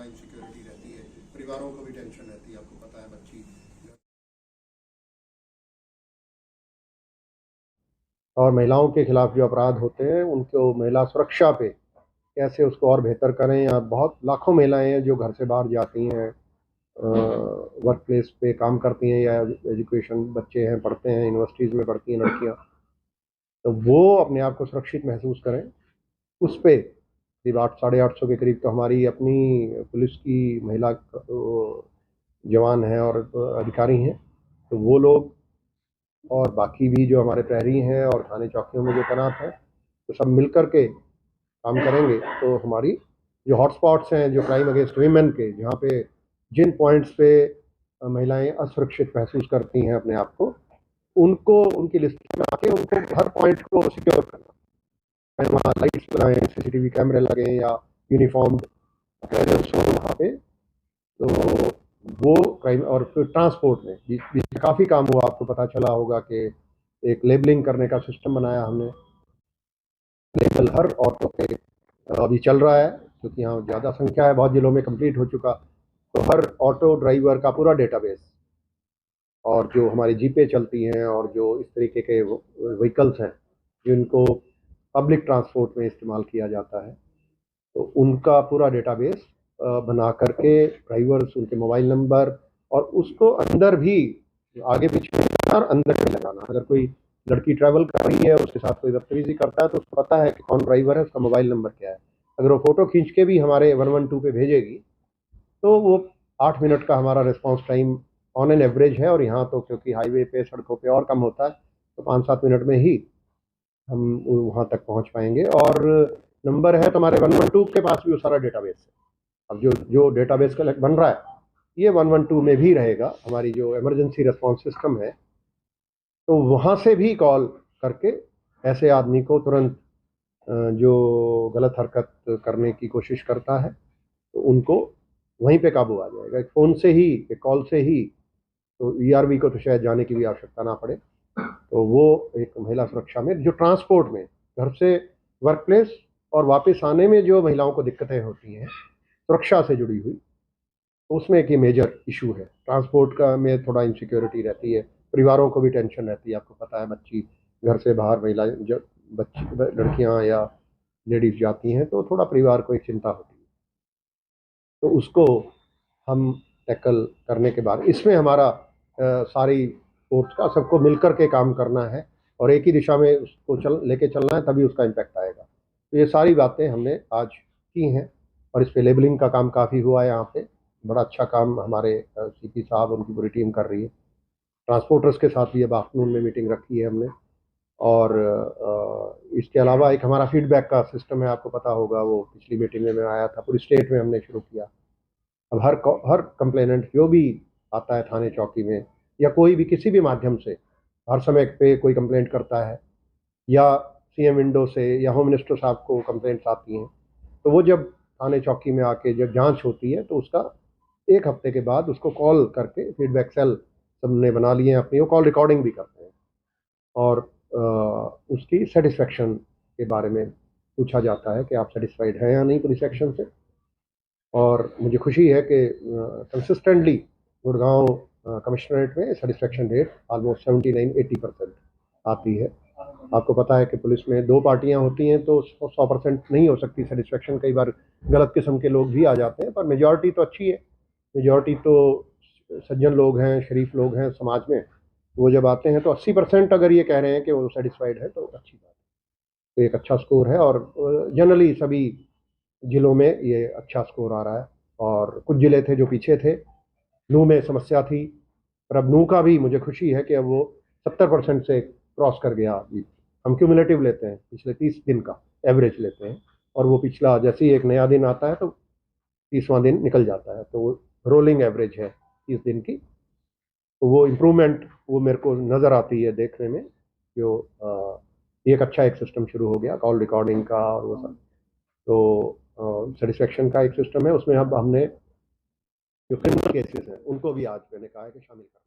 Insecurity रहती है, परिवारों को भी टेंशन रहती है। आपको पता है बच्ची और महिलाओं के खिलाफ जो अपराध होते हैं उनको महिला सुरक्षा पे कैसे उसको और बेहतर करें। या बहुत लाखों महिलाएं हैं जो घर से बाहर जाती हैं, वर्क प्लेस पे काम करती हैं, या एजुकेशन बच्चे हैं पढ़ते हैं, यूनिवर्सिटीज़ में पढ़ती हैं लड़कियां, तो वो अपने आप को सुरक्षित महसूस करें। उस पे करीब 800-850 के करीब तो हमारी अपनी पुलिस की महिला जवान हैं और अधिकारी हैं, तो वो लोग और बाकी भी जो हमारे प्रहरी हैं और थाने चौकियों में जो तैनात हैं, तो सब मिल कर के काम करेंगे तो हमारी जो हॉटस्पॉट्स हैं जो क्राइम अगेंस्ट वीमेन के, जहाँ पे जिन पॉइंट्स पे महिलाएं असुरक्षित महसूस करती हैं अपने आप को, उनको उनकी लिस्ट में आके उनको हर पॉइंट को सिक्योर करना, वहाँ लाइट्स लगाएं, सीसीटीवी कैमरे लगें या यूनिफॉर्म प्रेजेंस हो वहाँ पे। तो वो क्राइम और फिर ट्रांसपोर्ट में बीच में काफ़ी काम हुआ। आपको पता चला होगा कि एक लेबलिंग करने का सिस्टम बनाया हमने, लेबल हर ऑटो पे अभी चल रहा है, क्योंकि यहाँ ज़्यादा संख्या है, बहुत जिलों में कंप्लीट हो चुका। तो हर ऑटो ड्राइवर का पूरा डेटाबेस, और जो हमारी जीपे चलती हैं और जो इस तरीके के व्हीकल्स हैं जिनको पब्लिक ट्रांसपोर्ट में इस्तेमाल किया जाता है, तो उनका पूरा डेटाबेस बना करके ड्राइवर्स, उनके मोबाइल नंबर, और उसको अंदर भी आगे पीछे और अंदर भी लगाना। अगर कोई लड़की ट्रैवल कर रही है, उसके साथ कोई बदतमीजी करता है, तो उसको पता है कि कौन ड्राइवर है, उसका मोबाइल नंबर क्या है। अगर वो फ़ोटो खींच के भी हमारे 112 पे भेजेगी तो वो 8 मिनट का हमारा response time on an average है। और यहाँ तो क्योंकि हाईवे पे, सड़कों पे और कम होता है, तो 5-7 मिनट में ही हम वहाँ तक पहुँच पाएंगे। और नंबर है तो हमारे 112 के पास भी वो सारा डेटाबेस है। अब जो जो डेटाबेस कलेक्ट बन रहा है, ये 112 में भी रहेगा। हमारी जो इमरजेंसी रिस्पांस सिस्टम है, तो वहाँ से भी कॉल करके ऐसे आदमी को तुरंत जो गलत हरकत करने की कोशिश करता है, तो उनको वहीं पे काबू आ जाएगा। एक फ़ोन से ही, एक कॉल से ही, तो ईआरबी को तो शायद जाने की भी आवश्यकता ना पड़े। तो वो एक महिला सुरक्षा में, जो ट्रांसपोर्ट में घर से वर्क प्लेस और वापस आने में जो महिलाओं को दिक्कतें होती हैं सुरक्षा से जुड़ी हुई, उसमें एक ये मेजर इशू है। ट्रांसपोर्ट का में थोड़ा इनसिक्योरिटी रहती है, परिवारों को भी टेंशन रहती है। आपको पता है बच्ची घर से बाहर, महिला जब बच्ची लड़कियां या लेडीज जाती हैं तो थोड़ा परिवार को एक चिंता होती है। तो उसको हम टैकल करने के बाद, इसमें हमारा सारी फोर्स का सबको मिलकर के काम करना है और एक ही दिशा में उसको लेके चलना है, तभी उसका इम्पैक्ट आएगा। तो ये सारी बातें हमने आज की हैं और इस पे लेबलिंग का काम काफ़ी हुआ है। यहाँ पे बड़ा अच्छा काम हमारे सीपी साहब, उनकी पूरी टीम कर रही है। ट्रांसपोर्टर्स के साथ भी अब आफ्टरनून में मीटिंग रखी है हमने। और इसके अलावा एक हमारा फीडबैक का सिस्टम है, आपको पता होगा, वो पिछली मीटिंग में आया था, पूरी स्टेट में हमने शुरू किया। अब हर कंप्लेनेंट जो भी आता है थाने चौकी में, या कोई भी किसी भी माध्यम से हर समय पे कोई कंप्लेंट करता है, या सीएम विंडो से या होम मिनिस्टर साहब को कंप्लेंट्स आती हैं, तो वो जब थाने चौकी में आके जब जांच होती है, तो उसका 1 हफ्ते के बाद उसको कॉल करके, फीडबैक सेल सबने बना लिए हैं अपनी, वो कॉल रिकॉर्डिंग भी करते हैं और उसकी सेटिस्फेक्शन के बारे में पूछा जाता है कि आप सेटिस्फाइड हैं या नहीं पुलिस एक्शन से। और मुझे खुशी है कि कंसिस्टेंटली गुड़गांव कमिश्नरेट में सेटिस्फेक्शन रेट ऑलमोस्ट 79-80% आती है। आपको पता है कि पुलिस में 2 पार्टियां होती हैं तो 100% नहीं हो सकती सेटिस्फेक्शन, कई बार गलत किस्म के लोग भी आ जाते हैं, पर मेजॉरिटी तो अच्छी है। मेजॉरिटी तो सज्जन लोग हैं, शरीफ लोग हैं समाज में। वो जब आते हैं तो 80% अगर ये कह रहे हैं कि वो सेटिस्फाइड है तो अच्छी बात है। तो एक अच्छा स्कोर है और जनरली सभी जिलों में ये अच्छा स्कोर आ रहा है। और कुछ जिले थे जो पीछे थे, नू में समस्या थी, पर अब नू का भी मुझे खुशी है कि अब वो 70% से क्रॉस कर गया। हम क्यूमुलेटिव लेते हैं, पिछले 30 दिन का एवरेज लेते हैं, और वो पिछला जैसे ही एक नया दिन आता है तो 30वां दिन निकल जाता है, तो वो रोलिंग एवरेज है 30 दिन की। तो वो इम्प्रूवमेंट वो मेरे को नज़र आती है देखने में, जो एक अच्छा एक सिस्टम शुरू हो गया कॉल रिकॉर्डिंग का और वो सब। तो सेटिस्फेक्शन का एक सिस्टम है, उसमें अब हमने जो क्रिमिनल केसेस हैं उनको भी आज मैंने कहा है कि शामिल कर।